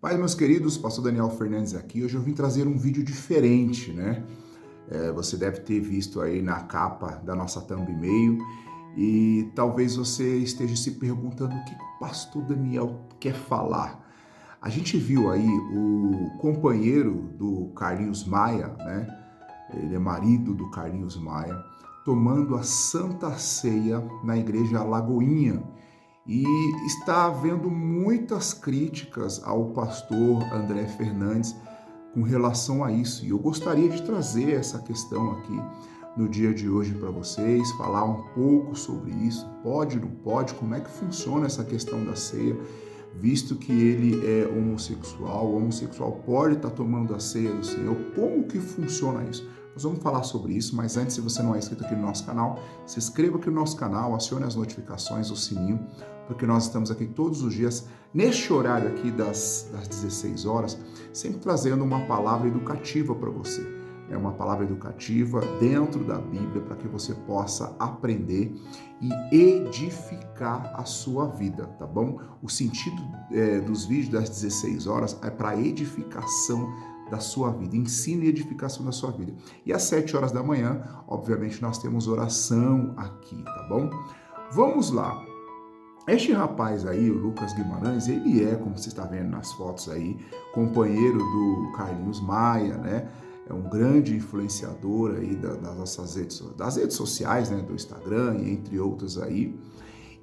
Paz, meus queridos, pastor Daniel Fernandes aqui. Hoje eu vim trazer um vídeo diferente, né? Você deve ter visto aí na capa da nossa thumb e-mail e talvez você esteja se perguntando o que o pastor Daniel quer falar. A gente viu aí o companheiro do Carlinhos Maia, né? Ele é marido do Carlinhos Maia, tomando a Santa Ceia na igreja Lagoinha. E está havendo muitas críticas ao pastor André Fernandes com relação a isso. E eu gostaria de trazer essa questão aqui no dia de hoje para vocês, falar um pouco sobre isso. Pode, não pode? Como é que funciona essa questão da ceia? Visto que ele é homossexual, o homossexual pode estar tomando a ceia do Senhor. Como que funciona isso? Nós vamos falar sobre isso, mas antes, se você não é inscrito aqui no nosso canal, se inscreva aqui no nosso canal, acione as notificações, o sininho, porque nós estamos aqui todos os dias, neste horário aqui das 16 horas, sempre trazendo uma palavra educativa para você. É uma palavra educativa dentro da Bíblia para que você possa aprender e edificar a sua vida, tá bom? O sentido dos vídeos das 16 horas é para edificação da sua vida, ensino e edificação da sua vida. E às 7 horas da manhã, obviamente, nós temos oração aqui, tá bom? Vamos lá. Este rapaz aí, o Lucas Guimarães, ele é, como você está vendo nas fotos aí, companheiro do Carlinhos Maia, né? É um grande influenciador aí das nossas redes sociais, né? Do Instagram e entre outros aí.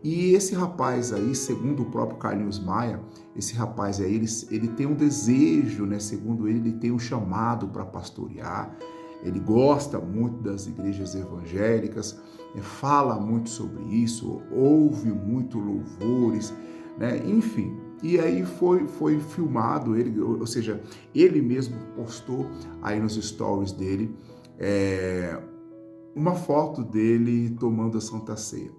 E esse rapaz aí, segundo o próprio Carlinhos Maia, esse rapaz aí, ele tem um desejo, né? Segundo ele tem um chamado para pastorear. Ele gosta muito das igrejas evangélicas, fala muito sobre isso, ouve muito louvores, né? Enfim. E aí foi filmado, ou seja, ele mesmo postou aí nos stories dele uma foto dele tomando a Santa Ceia.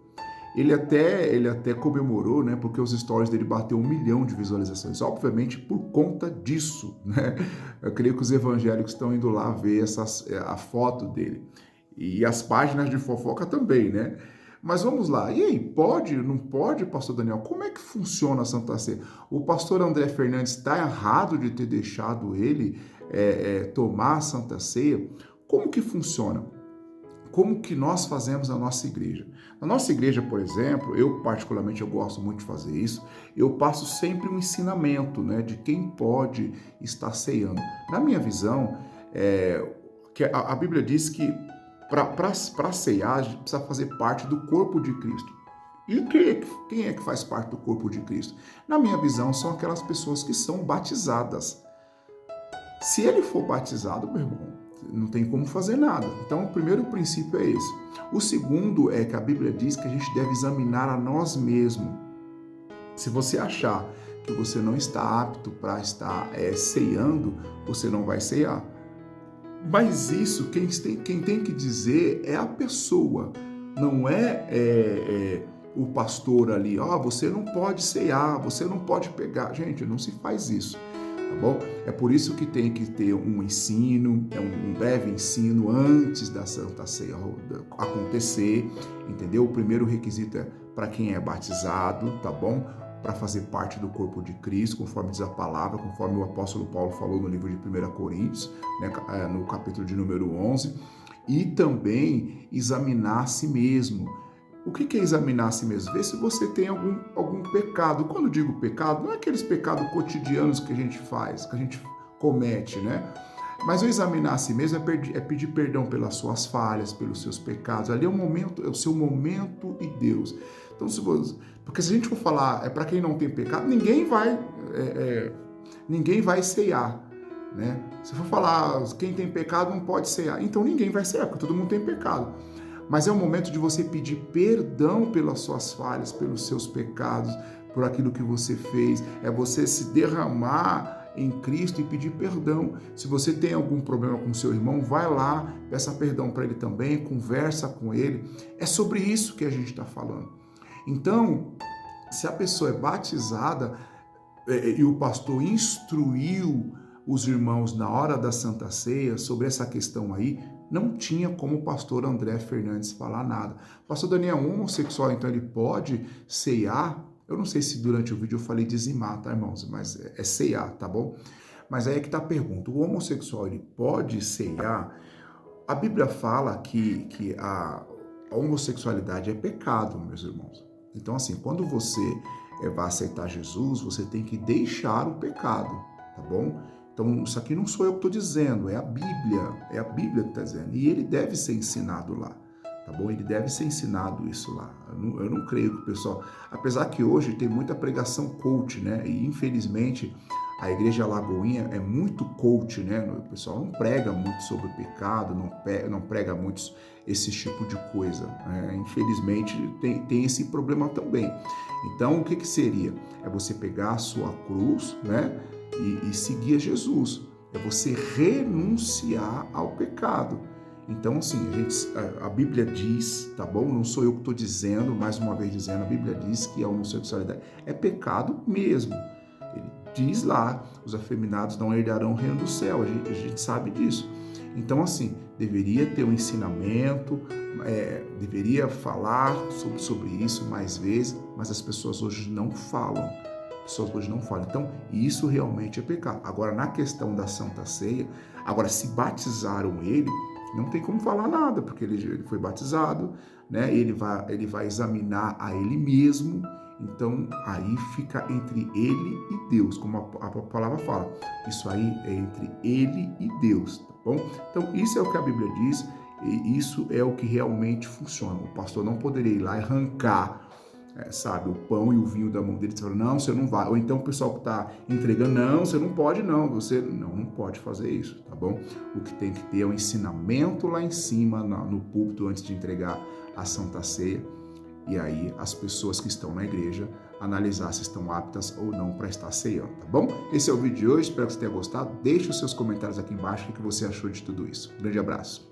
Ele até comemorou, né? Porque os stories dele bateu 1 milhão de visualizações. Obviamente por conta disso, né? Eu creio que os evangélicos estão indo lá ver a foto dele. E as páginas de fofoca também, né? Mas vamos lá. E aí, pode, não pode, pastor Daniel? Como é que funciona a Santa Ceia? O pastor André Fernandes está errado de ter deixado ele tomar a Santa Ceia? Como que funciona? Como que nós fazemos na nossa igreja? Na nossa igreja, por exemplo, eu particularmente eu gosto muito de fazer isso, eu passo sempre um ensinamento, né, de quem pode estar ceando. Na minha visão, que a Bíblia diz que para cear, a gente precisa fazer parte do corpo de Cristo. E quem é que faz parte do corpo de Cristo? Na minha visão, são aquelas pessoas que são batizadas. Se ele for batizado, meu irmão, não tem como fazer nada. Então, o primeiro princípio é esse. O segundo é que a Bíblia diz que a gente deve examinar a nós mesmos. Se você achar que você não está apto para estar ceando, você não vai cear. Mas isso, quem tem que dizer é a pessoa, não é o pastor ali. Você não pode cear, você não pode pegar. Gente, não se faz isso. Tá bom? É por isso que tem que ter um ensino, um breve ensino antes da Santa Ceia acontecer, entendeu? O primeiro requisito é para quem é batizado, tá bom? Para fazer parte do corpo de Cristo, conforme diz a palavra, conforme o apóstolo Paulo falou no livro de 1 Coríntios, né, no capítulo de número 11, e também examinar a si mesmo. O que é examinar a si mesmo? Ver se você tem algum pecado. Quando eu digo pecado, não é aqueles pecados cotidianos que a gente faz, que a gente comete, né? Mas o examinar a si mesmo é pedir perdão pelas suas falhas, pelos seus pecados. Ali é o seu momento e Deus. Então, porque se a gente for falar para quem não tem pecado, ninguém vai ceiar, né? Se for falar quem tem pecado não pode ceiar, então ninguém vai ceiar, porque todo mundo tem pecado. Mas é o momento de você pedir perdão pelas suas falhas, pelos seus pecados, por aquilo que você fez. É você se derramar em Cristo e pedir perdão. Se você tem algum problema com seu irmão, vai lá, peça perdão para ele também, conversa com ele. É sobre isso que a gente está falando. Então, se a pessoa é batizada e o pastor instruiu os irmãos na hora da Santa Ceia sobre essa questão aí, não tinha como o pastor André Fernandes falar nada. Pastor Daniel, um homossexual, então ele pode ceiar? Eu não sei se durante o vídeo eu falei dizimar, tá, irmãos? Mas é ceiar, tá bom? Mas aí é que tá a pergunta. O homossexual, ele pode ceiar? A Bíblia fala que a homossexualidade é pecado, meus irmãos. Então, assim, quando você vai aceitar Jesus, você tem que deixar o pecado, tá bom? Então, isso aqui não sou eu que estou dizendo, é a Bíblia que está dizendo. E ele deve ser ensinado lá, tá bom? Ele deve ser ensinado isso lá. Eu não creio que o pessoal... Apesar que hoje tem muita pregação coach, né? E, infelizmente, a Igreja Lagoinha é muito coach, né? O pessoal não prega muito sobre o pecado, não prega muito esse tipo de coisa. Infelizmente, tem esse problema também. Então, o que seria? É você pegar a sua cruz, né? E seguir Jesus. É você renunciar ao pecado. Então, assim, a Bíblia diz, tá bom? Não sou eu que estou dizendo, mais uma vez dizendo, a Bíblia diz que a homossexualidade é pecado mesmo. Ele diz lá, os afeminados não herdarão o reino do céu, a gente sabe disso. Então, assim, deveria ter um ensinamento, deveria falar sobre isso mais vezes, mas as pessoas hoje não falam. Então, isso realmente é pecado. Agora, na questão da Santa Ceia, agora, se batizaram ele, não tem como falar nada, porque ele foi batizado, né? Ele vai examinar a ele mesmo. Então, aí fica entre ele e Deus, como a palavra fala. Isso aí é entre ele e Deus, tá bom? Então, isso é o que a Bíblia diz e isso é o que realmente funciona. O pastor não poderia ir lá e arrancar, sabe, o pão e o vinho da mão dele e falar, não, você não vai. Ou então o pessoal que está entregando, não, você não pode não, você não pode fazer isso, tá bom? O que tem que ter é um ensinamento lá em cima, no púlpito, antes de entregar a Santa Ceia. E aí as pessoas que estão na igreja analisar se estão aptas ou não para estar ceando, tá bom? Esse é o vídeo de hoje, espero que você tenha gostado. Deixe os seus comentários aqui embaixo, o que você achou de tudo isso. Um grande abraço.